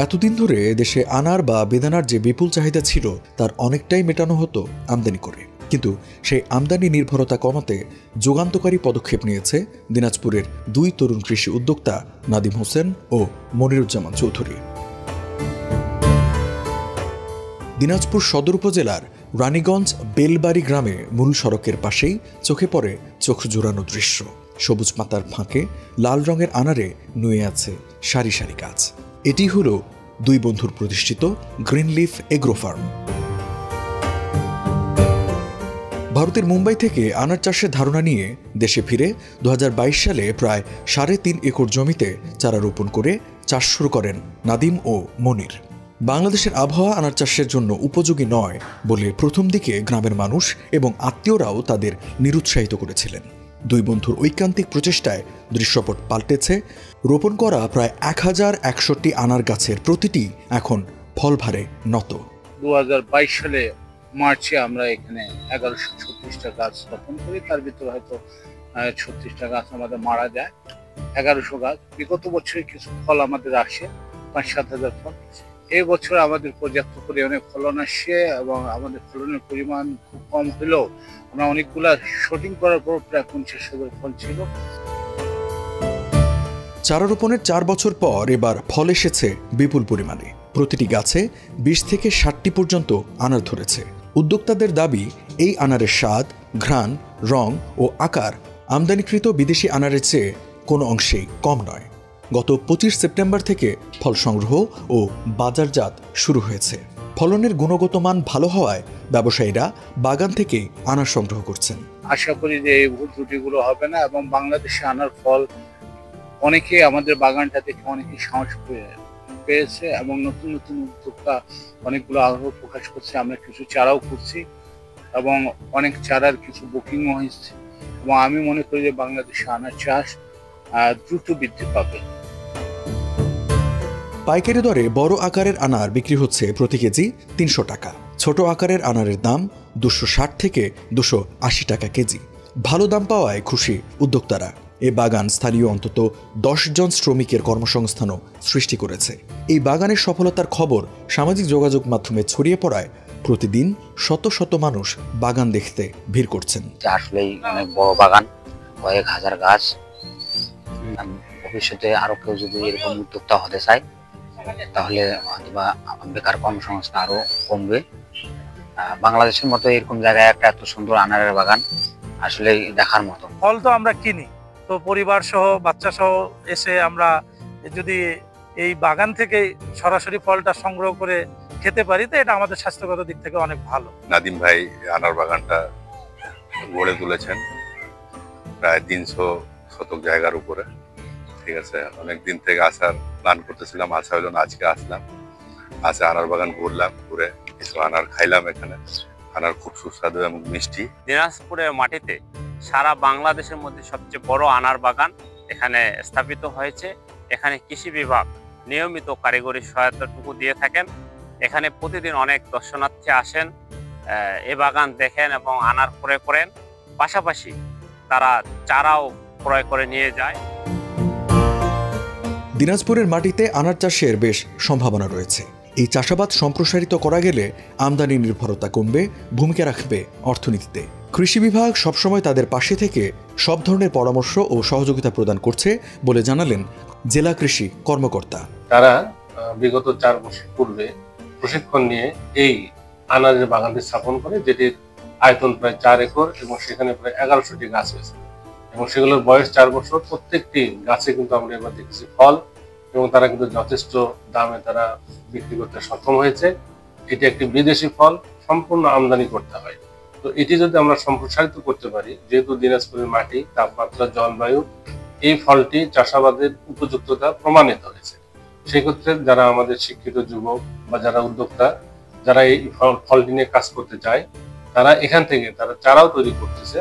এতদিন ধরে দেশে আনার বা বেদানার যে বিপুল চাহিদা ছিল তার অনেকটাই মেটানো হতো আমদানি করে, কিন্তু সেই আমদানি নির্ভরতা কমাতে যুগান্তকারী পদক্ষেপ নিয়েছে দিনাজপুরের দুই তরুণ কৃষি উদ্যোক্তা নাদিম হোসেন ও মনিরুজ্জামান চৌধুরী। দিনাজপুর সদর উপজেলার রানীগঞ্জ বেলবাড়ি গ্রামে মূল সড়কের পাশেই চোখে পড়ে চোখ জোড়ানো দৃশ্য। সবুজ পাতার ফাঁকে লাল রঙের আনারে নুয়ে আছে সারি সারি গাছ। এটি হলো দুই বন্ধুর প্রতিষ্ঠিত গ্রিনলিফ এগ্রো ফার্ম। ভারতের মুম্বাই থেকে আনার চাষের ধারণা নিয়ে দেশে ফিরে 2022 সালে প্রায় 3.5 একর জমিতে চারা রোপণ করে চাষ শুরু করেন নাদিম ও মনির। বাংলাদেশের আবহাওয়া আনার চাষের জন্য উপযোগী নয় বলে প্রথম দিকে গ্রামের মানুষ এবং আত্মীয়রাও তাদের নিরুৎসাহিত করেছিলেন। দুই বন্ধুর ঐকান্তিক প্রচেষ্টায় দৃশ্যপট পাল্টেছে। রোপণ করা প্রায় 1061টি আনার গাছের প্রতিটি এখন ফলভারে নত। 2022 সালে মার্চে আমরা এখানে 1136টা গাছ রোপণ করি। তার ভিতরে হয়তো 36টা গাছ আমাদের মারা যায়। 1100 গাছ। বিগত বছরে কিছু ফল আমাদের আসে, 5-7 হাজার ফল। এই বছর আমাদের পর্যাপ্ত পরিমাণে ফলন আসছে এবং আমাদের ফলনের পরিমাণ খুব কম হলেও আমরা অনেকগুলা শুটিং করার পর প্রায় 50,000 ফল ছিল। চারা রোপণের 4 বছর পর এবার ফল এসেছে বিপুল পরিমাণে। প্রতিটি গাছে 20 থেকে 60টি পর্যন্ত আনার ধরেছে। উদ্যোক্তাদের দাবি, এই আনারের স্বাদ, ঘ্রাণ, রং ও আকার আমদানিকৃত বিদেশি আনারের চেয়ে কোনো অংশেই কম নয়। গত 25 সেপ্টেম্বর থেকে ফল সংগ্রহ ও বাজারজাত শুরু হয়েছে। ফলনের গুণগত মান ভালো হওয়ায় ব্যবসায়ীরা বাগান থেকে আনার সংগ্রহ করছেন। আশা করি যে এই ভুল ত্রুটিগুলো হবে না এবং বাংলাদেশে আনার ফল অনেকে আমাদের বাগানটা থেকে অনেকে সাহস পেয়েছে এবং নতুন নতুন উদ্যোক্তা অনেকগুলো আগ্রহ প্রকাশ করছে। আমরা কিছু চারাও করছি এবং অনেক চারার কিছু বুকিংও হয়েছে এবং আমি মনে করি যে বাংলাদেশে আনার চাষ দ্রুত বৃদ্ধি পাবে। পাইকারি দরে বড় আকারের আনার বিক্রি হচ্ছে প্রতি কেজি 300 টাকা। ছোট আকারের আনারের দাম 260 থেকে 280 টাকা কেজি। ভালো দাম পাওয়ায় খুশি উদ্যোক্তারা। এ বাগান স্থানীয় অন্তত 10 জন শ্রমিকের কর্মসংস্থানও সৃষ্টি করেছে। এই বাগানের সফলতার খবর সামাজিক যোগাযোগ মাধ্যমে ছড়িয়ে পড়ায় প্রতিদিন শত শত মানুষ বাগান দেখতে ভিড় করছেন। আসলেই অনেক বড় বাগান, কয়েক হাজার গাছ। ভবিষ্যতে আরো কেউ যদি এরকম উদ্যোক্তা হতে চায় তাহলে হয়তোবা বেকার কর্মসংস্থান আরো কমবে। বাংলাদেশের মতো এরকম জায়গায় একটা এত সুন্দর আনারের বাগান আসলে দেখার মতো। ফল তো আমরা কিনি, তো পরিবার সহ বাচ্চা সহ এসে আমরা যদি এই বাগান থেকে সরাসরি ফলটা সংগ্রহ করে খেতে পারি তো এটা আমাদের স্বাস্থ্যগত দিক থেকে অনেক ভালো। নাদিম ভাই আনার বাগানটা গড়ে তুলেছেন প্রায় 300 শতক জায়গার উপরে। ঠিক আছে, অনেকদিন থেকে আসার প্ল্যান করতেছিলাম, আসা হলো না, আজকে আসলাম। আসে আনার বাগান ঘুরলাম, ঘুরে কিছু আনার খাইলাম। এখানে আনার খুব সুস্বাদু এবং মিষ্টি। দিনাজপুরের মাটিতে সারা বাংলাদেশের মধ্যে সবচেয়ে বড় আনার বাগান এখানে স্থাপিত হয়েছে। এখানে কৃষি বিভাগ নিয়মিত কারিগরি সহায়তাটুকু দিয়ে থাকেন। এখানে প্রতিদিন অনেক দর্শনার্থী আসেন, এ বাগান দেখেন এবং আনার ক্রয় করেন। পাশাপাশি তারা চারাও ক্রয় করে নিয়ে যায়। দিনাজপুরের মাটিতে আনার চাষের বেশ সম্ভাবনা রয়েছে। এই চাষাবাদ সম্প্রসারিত করা গেলে আমদানি নির্ভরতা কমবে, ভূমিকা রাখবে অর্থনীতিতে। কৃষি বিভাগ সবসময় তাদের পাশে থেকে সব ধরনের পরামর্শ ও সহযোগিতা প্রদান করছে বলে জানালেন জেলা কৃষি কর্মকর্তা। তারা বিগত 4 বছর পূর্বে প্রশিক্ষণ নিয়ে এই আনারের বাগানটি স্থাপন করে, যেটির আয়তন প্রায় 4 একর এবং সেখানে প্রায় 1100টি গাছ হয়েছে এবং সেগুলোর বয়স 4 বছর। প্রত্যেকটি গাছে কিন্তু আমরা এবার দেখেছি ফল এবং তারা কিন্তু যথেষ্ট দামে তারা বিক্রি করতে সক্ষম হয়েছে। এটি একটি বিদেশি ফল, সম্পূর্ণ আমদানি করতে হয়। তো এটি যদি আমরা সম্প্রসারিত করতে পারি, যেহেতু দিনাজপুরের মাটি, তাপমাত্রা, জলবায়ু, এই ফলটি চাষাবাদের উপযুক্ততা প্রমাণিত হয়েছে। সেক্ষেত্রে যারা আমাদের শিক্ষিত যুবক বা যারা উদ্যোক্তা, যারা এই ফলটি নিয়ে কাজ করতে চায়, তারা এখান থেকে তারা চারাও তৈরি করতেছে।